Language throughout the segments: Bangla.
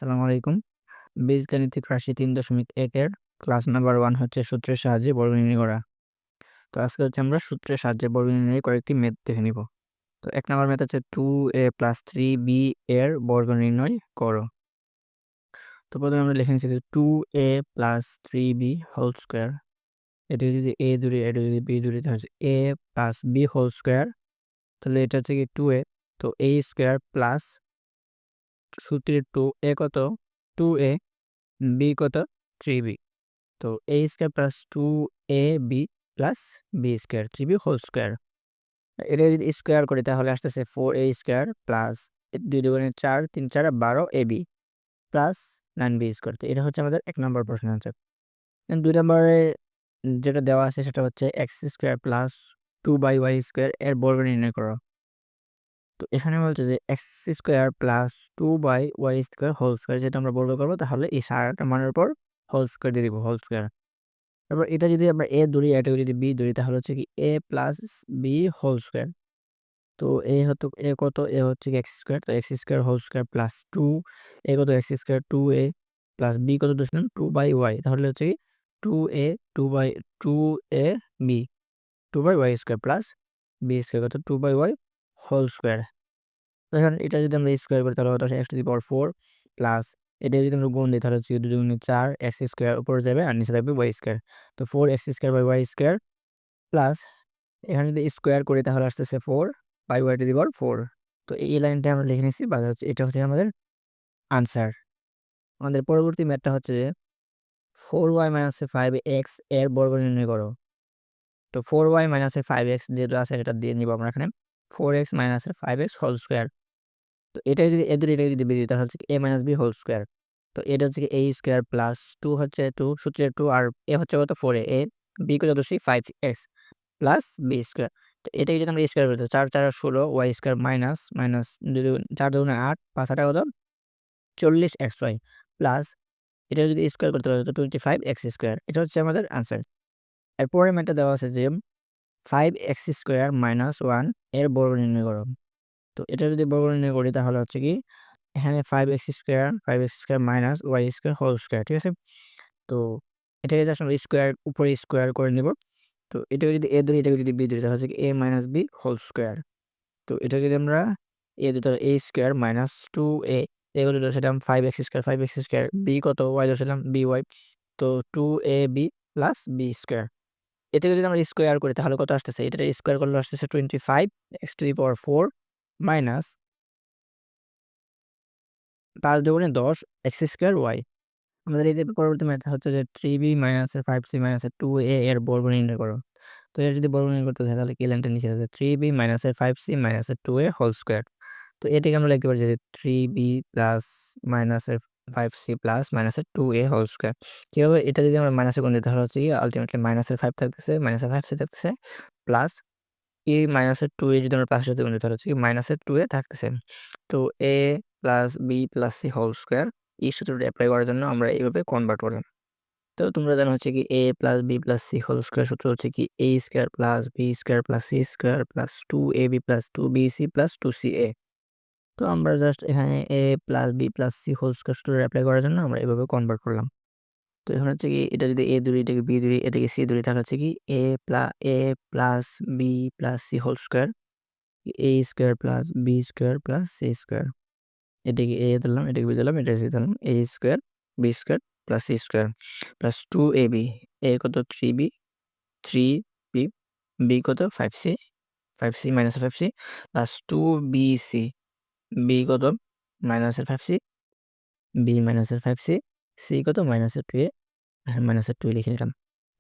আসসালামু আলাইকুম। বীজগাণিতিক রাশি ৩.১ এর ক্লাস নাম্বার 1 হচ্ছে সূত্রের সাহায্যে বর্গ নির্ণয় করা। তো আজকে হচ্ছে আমরা সূত্রের সাহায্যে বর্গ নির্ণয়ের কয়েকটি ম্যাথ দেখে নিব। তো ১ নাম্বার ম্যাথ হচ্ছে 2a + 3b এর বর্গ নির্ণয় করো। তো প্রথমে আমরা লিখে নিচ্ছি যে 2a + 3b হোল স্কয়ার। এটাকে যদি a ধরি, এটা যদি b ধরি তাহলে হচ্ছে a + b হোল স্কয়ার। তাহলে এটা হচ্ছে কি 2a, তো a স্কয়ার প্লাস সূত্রের 2a কত 2a, b কত 3b। তো a square plus 2ab plus b square 3b whole square. এটা যদি স্কয়ার করি তাহলে আসতেছে 4a স্কয়ার প্লাস 2 দুগুণে 4, 3 4 12ab প্লাস 9b স্কয়ার। তো এটা হচ্ছে আমাদের 1 নম্বর প্রশ্নের আনসার। 2 নম্বরে যেটা দেওয়া আছে সেটা হচ্ছে x square plus 2y square এর বর্গ নির্ণয় করো। তো এখানে বলছে যে x square plus 2y square whole square, যেটা আমরা বর্গ করব তাহলে এই সারাটা মানের উপর হোল স্কয়ার দিয়ে দিব, হোল স্কয়ার। তারপর এটা যদি আমরা a ধরি, এটাকে যদি b ধরি তাহলে হচ্ছে কি a plus b whole square. তো a হতো a কত, a হচ্ছে কি x স্কয়ার, তো x square whole square plus 2 a কত x square 2a plus b কত ধরছিলাম 2y, তাহলে হচ্ছে কি 2a 2a b 2y square plus b square কত 2y হোল স্কয়ার। তো এখন এটা যদি আমরা স্কয়ার করি তাহলে হতো x two the power 4 plus এটা যদি আমরা গুণ দিই তাহলে হচ্ছে 2 দুগুণে 4 x স্কয়ার উপরে যাবে আর নিচে থাকবে y স্কয়ার। তো 4x square by y square plus এখানে যদি স্কয়ার করি তাহলে আসতেছে 4 by y to the power 4। তো এই লাইনটা আমরা লিখে নিচ্ছি, বা হচ্ছে এটা হচ্ছে আমাদের আনসার। আমাদের পরবর্তী ম্যাথটা হচ্ছে যে 4y - 5x এর বর্গ নির্ণয় করো। তো 4y - 5x যেটা আছে এটা দিয়ে নিব আমরা এখানে 4x - 5x হোল স্কয়ার। তো এটা যদি এটা যদি বেরিয়ে তাহলে হচ্ছে a - b হোল স্কয়ার। তো এটা হচ্ছে কি a স্কয়ার প্লাস 2 হচ্ছে 2 সূত্রের 2 আর a হচ্ছে কত 4a, b কত দোষী 5x প্লাস b স্কয়ার। তো এটাকে যদি আমরা স্কয়ার করি তো 4 4 16 y স্কয়ার মাইনাস 4 দুগুণে 8 5 8 কত 40xy প্লাস এটা যদি স্কয়ার করতে পারি তো 25x স্কয়ার। এটা হচ্ছে আমাদের আনসার। এরপরের ম্যাথটা দেওয়া আছে যে 5x স্কয়ার মাইনাস 1 এর বর্গ নির্ণয় করো। তো এটা যদি বর্গ নির্ণয় করি তাহলে হচ্ছে কি এখানে 5x square minus y square whole square, ঠিক আছে? তো এটাকে জাস্ট আমরা স্কয়ার উপরে স্কয়ার করে নিব। তো এটাকে যদি a ধরি, এটাকে যদি b ধরি তাহলে হচ্ছে কি a - b হোল স্কয়ার। তো এটাকে যদি আমরা a ধরি তাহলে a square minus 2a, a কত ধরছিলাম 5x স্কয়ার, b কত y ধরছিলাম by, তো 2ab প্লাস b স্কয়ার। এটাকে যদি আমরা স্কয়ার করি তাহলে কত আসতেছে, এটা স্কয়ার করলে আসতেছে 25x two the power 4 minus 5 দুগুণে 10 x স্কয়ার y। আমাদের এই পরবর্তী ম্যাথ হচ্ছে যে 3b - 5c - 2a এর বর্গ নির্ণয় করো। তো এর যদি বর্গ নির্ণয় করতে চাই তাহলে কি লাইনটা নিচে আছে 3b - 5c - 2a whole square. তো এটাকে আমরা লিখতে পারি যে 3b প্লাস মাইনাসের 5c প্লাস মাইনাসের 2a হোল স্কয়ার। কিভাবে, এটা যদি আমরা মাইনাসে গুণ দিই তাহলে হচ্ছে কি আলটিমেটলি মাইনাসের 5 থাকতেছে, মাইনাসের 5c থাকতেছে প্লাস এই মাইনাসের 2a যদি আমরা প্লাসের সাথে গুণ দিই তাহলে হচ্ছে কি মাইনাসের 2a থাকতেছে। তো a plus b plus c whole square এই সূত্রটি এপ্লাই করার জন্য আমরা এইভাবে কনভার্ট করলাম। তো তোমরা জানো হচ্ছে কি a plus b plus c whole square সূত্র হচ্ছে কি a square plus b square plus c square plus 2ab plus 2bc plus 2ca। তো আমরা জাস্ট এখানে a plus b plus c whole square সূত্রটা এপ্লাই করার জন্য আমরা এভাবে কনভার্ট করলাম। তো এখন হচ্ছে কি এটা যদি a ধরি, এটাকে b ধরি, এটাকে c ধরি তাহলে হচ্ছে কি a plus b plus c whole square, a square plus b square plus c square. এটাকে a ধরলাম, এটাকে b ধরলাম, এটাকে c ধরলাম, a square b square plus c square plus 2ab, a কত 3b 3b, b কত 5c 5c minus 5c plus 2bc, b কত মাইনাসের 5c b মাইনাসের 5c c কত মাইনাসের 2a, মাইনাসের 2 লিখে নিলাম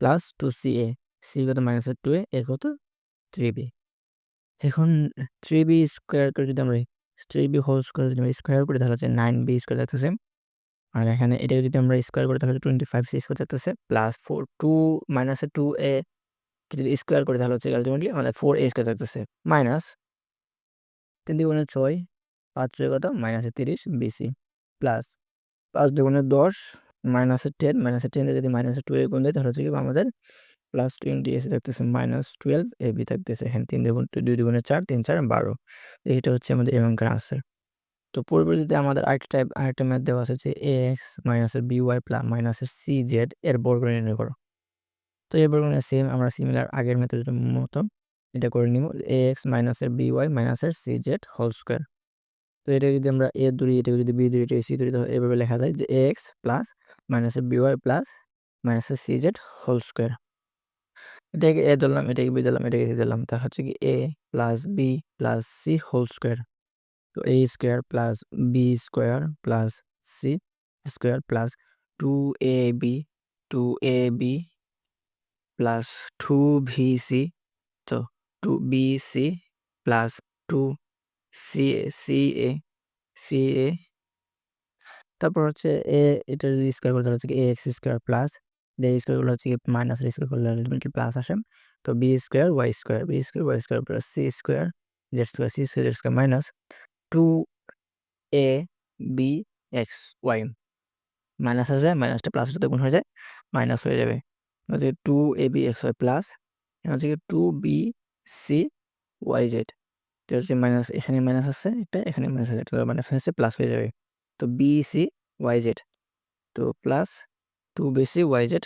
প্লাস 2ca, c কত মাইনাসের 2a, a কত 3b। এখন 3b স্কয়ার করে যদি আমরা 3b হোল স্কয়ার যদি আমরা স্কয়ার করি তাহলে হচ্ছে 9b স্কয়ার থাকতেছে। আর এখানে এটাকে যদি আমরা স্কয়ার করি তাহলে 25c স্কয়ার থাকতেছে প্লাস 4 2 মাইনাসের 2a কে যদি স্কয়ার করি তাহলে হচ্ছে আলটিমেটলি আমাদের 4a স্কয়ার থাকতেছে মাইনাস 3 দুগুণে 6 5 6 কত মাইনাসের 30 বিসি প্লাস 5 দুগুণে 10 মাইনাসের 10 দিয়ে যদি মাইনাসের 2a গুণ দেয় তাহলে হচ্ছে কি আমাদের প্লাস 20 এসে থাকতেছে মাইনাস 12 ab থাকতেছে। এখানে 3 দুগুণ 2 দুগুণে 4 3 4 12। এইটা হচ্ছে আমাদের এখানকার আনসার। তো পরিবর্তিতে আমাদের আরেকটা ম্যাথ দেওয়া আছে যে ax মাইনাসের by প্লাস মাইনাসের cz এর বর্গ নির্ণয় করো। তো এই বর্গ সেম আমরা সিমিলার আগের মেথডের মতো এটা করে নিব, ax মাইনাসের by মাইনাসের cz হোল স্কোয়ার। তো এটা যদি আমরা a ধরি, এটা যদি b ধরি, এটা c ধরি, তাহলে এভাবে লেখা যায় যে ax প্লাস মাইনাসের by প্লাস মাইনাসের cz হোল স্কোয়ার। এটাকে a ধরলাম, এটাকে b ধরলাম, এটাকে c ধরলাম, তা হচ্ছে কি a plus b plus c whole square. তো a square plus b square plus c square plus 2ab 2ab plus 2bc, তো 2bc প্লাস 2ca তারপর হচ্ছে এ, এটা যদি স্কোয়ার করতে হচ্ছে কি ax স্কোয়ার প্লাস স্কোয়ার করলে হচ্ছে কি মাইনাস স্কোয়ার করলে আলটিমেটলি প্লাস আসে। তো B square Y square plus C square Z square minus 2ab minus আছে, মাইনাসটা প্লাস সাথে গুণ হয়ে যায়, মাইনাস হয়ে যাবে। হচ্ছে 2abxy প্লাস হচ্ছে কি 2bcyz, এটা হচ্ছে মাইনাস, এখানে মাইনাস আছে, এটা এখানে মাইনাস আছে, এটা মানে হচ্ছে প্লাস হয়ে যাবে। তো bcyz, তো প্লাস 2bcyz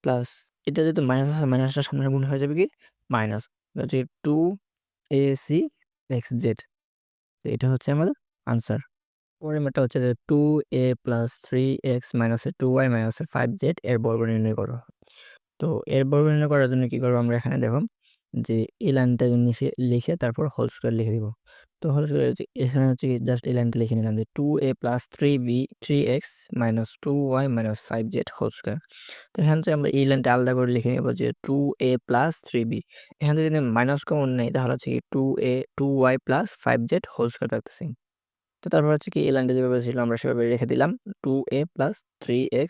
প্লাস এটা যেহেতু মাইনাস আছে, মাইনাসটা সামনে গুণ হয়ে যাবে কি মাইনাস, হচ্ছে 2acxz। তো এটা হচ্ছে আমাদের আনসার। পরের ম্যাথটা হচ্ছে যে 2a প্লাস 3x মাইনাসের 2y মাইনাসের 5z এর বর্গ নির্ণয় করো। তো এর বর্গ নির্ণয় করার জন্য কি করবো আমরা এখানে দেখো যে এই লাইনটাকে নিচে লিখে তারপর হোল স্কোয়ার লিখে দিব। তো হোল স্কোয়ার হচ্ছে এখানে হচ্ছে জাস্ট এই লাইনটা লিখে নিলাম যে 2a plus 3x minus 2y minus 5z whole square. তো এখান থেকে আমরা এই লাইনটা আলাদা করে লিখে নেব যে 2a প্লাস 3b, এখান থেকে যদি মাইনাস কমন নেই তাহলে হচ্ছে কি 2y plus 5z whole square থাকতেছে। তো তারপর হচ্ছে কি এই লাইনটা যেভাবে ছিল আমরা সেভাবে রেখে দিলাম 2a প্লাস 3x।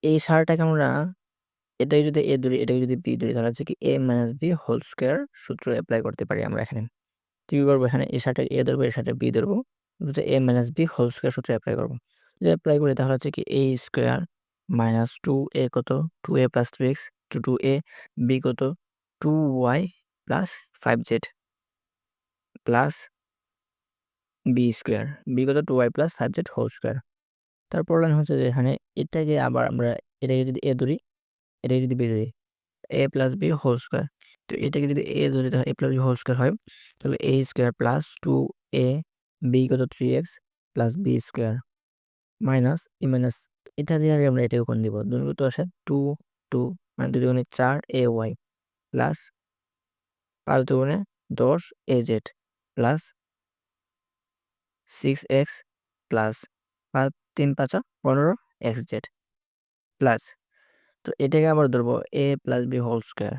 এই সারটাকে আমরা এটাই যদি এ ধরি, এটাকে যদি বি ধরি, তাহলে হচ্ছে কি a minus B whole square সূত্র অ্যাপ্লাই করতে পারি আমরা এখানে। তো কি করবো, এখানে এর সাথে এ ধরবো, এর সাথে বি ধরবো, হচ্ছে a minus B whole square সূত্র অ্যাপ্লাই করবো। যদি অ্যাপ্লাই করি তাহলে হচ্ছে কি a স্কোয়ার মাইনাস 2a কত 2a plus 3x two 2a, B কত 2y plus 5z plus B square, B কত 2y plus 5z whole square. তারপর লাইন হচ্ছে যে এখানে এটাকে আবার আমরা এটাকে যদি এ ধরি, এটাকে যদি বি ধরি, A plus B whole square. তো এটাকে যদি এ ধরি তাহলে A plus B whole square হয়, তাহলে A square plus 2a, B কত 3x plus B square minus ই মাইনাস, এটা দিয়ে আগে আমরা এটাকে কোণ দিব, দুটো তো আসে 2 মানে 2 দুগুণে 4ay প্লাস 5 দুগুণে 10az plus 6x plus 3 5 15xz plus, তো এটাকে আবার ধরবো a plus B whole square.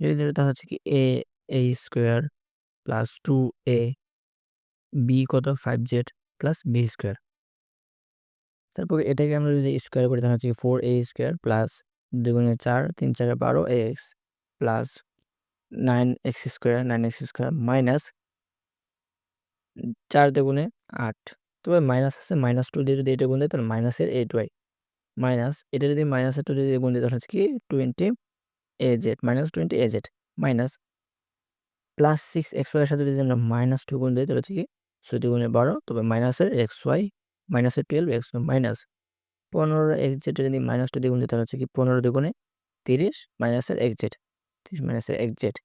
যদি ধরি তাহলে হচ্ছে কি a square plus 2a, B কত 5z প্লাস বি স্কোয়ার। তারপর এটাকে আমরা যদি স্কোয়ার করি তাহলে হচ্ছে কি 4a স্কোয়ার প্লাস 2 গুণে 4 3 4 12x plus 9x square minus 4 দুগুণে 8, তবে মাইনাস আছে, মাইনাস 2 দিয়ে যদি এটা গুণ দেয় তাহলে মাইনাসের 8y মাইনাস, এটা যদি মাইনাসের 2 দিয়ে গুণ দিই তাহলে হচ্ছে কি 20az minus 20az minus plus 6xy এর সাথে যদি আমরা মাইনাস 2 গুণ দিই তাহলে হচ্ছে কি 6 দুগুণে 12, তবে মাইনাসের xy মাইনাসের 12xy মাইনাস 15xz যদি মাইনাস 2 দিয়ে গুণ দিই তাহলে হচ্ছে কি 15 দুগুণে 30 মাইনাসের xz 30 মাইনাসের xz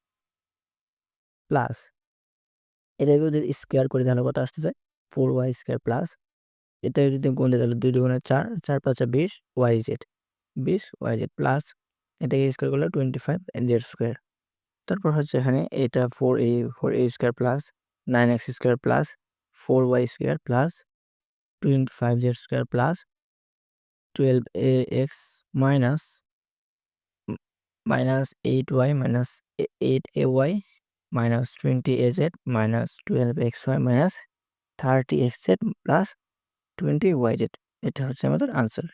প্লাস এটাকে যদি স্কোয়ার করি তাহলে কত আসতেছে 4y স্কোয়ার প্লাস এটা যদি গুণ দিই তাহলে 2 দুগুণে 4 4 5 20 yz প্লাস এটাকে স্কোয়ার করলে 25z স্কোয়ার। তারপর হচ্ছে এখানে এটা 4a square plus 9x square plus 4y square plus 25z square plus 12ax minus 8y minus 8ay minus 20az minus 12xy minus 30xz plus 20yz, এটা হচ্ছে আমাদের আনসার।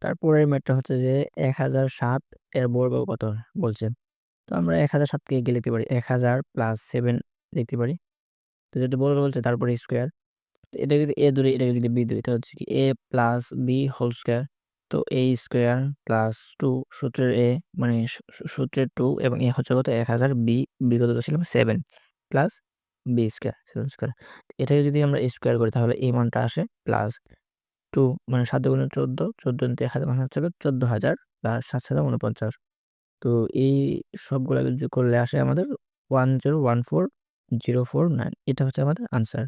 তারপরের ম্যাথটা হচ্ছে যে 1007 এর বর্গ কত বলছে। তো আমরা 1007কে এগিয়ে লিখতে পারি 1000 প্লাস 7 লিখতে পারি। তো যেটা বর্গ বলছে তারপরে স্কোয়ার, তো এটা যদি এ ধরি, এটা যদি বি ধরি, তাহলে হচ্ছে কি a plus B whole square. তো a স্কোয়ার প্লাস 2 সূত্রের a মানে সূত্রের 2 এবং এ হচ্ছে কত 1000, বি কত ছিল 7 প্লাস বি স্কোয়ার 7 স্কোয়ার। এটাকে যদি আমরা স্কোয়ার করি তাহলে এই মানটা আসে প্লাস 2 মানে 7 গুণে 14, 14 ইন্টু 1000 মানে হচ্ছে 14,000 প্লাস 7,49। তো এই সবগুলা যোগ করলে আসে আমাদের 1014049। এটা হচ্ছে আমাদের আনসার।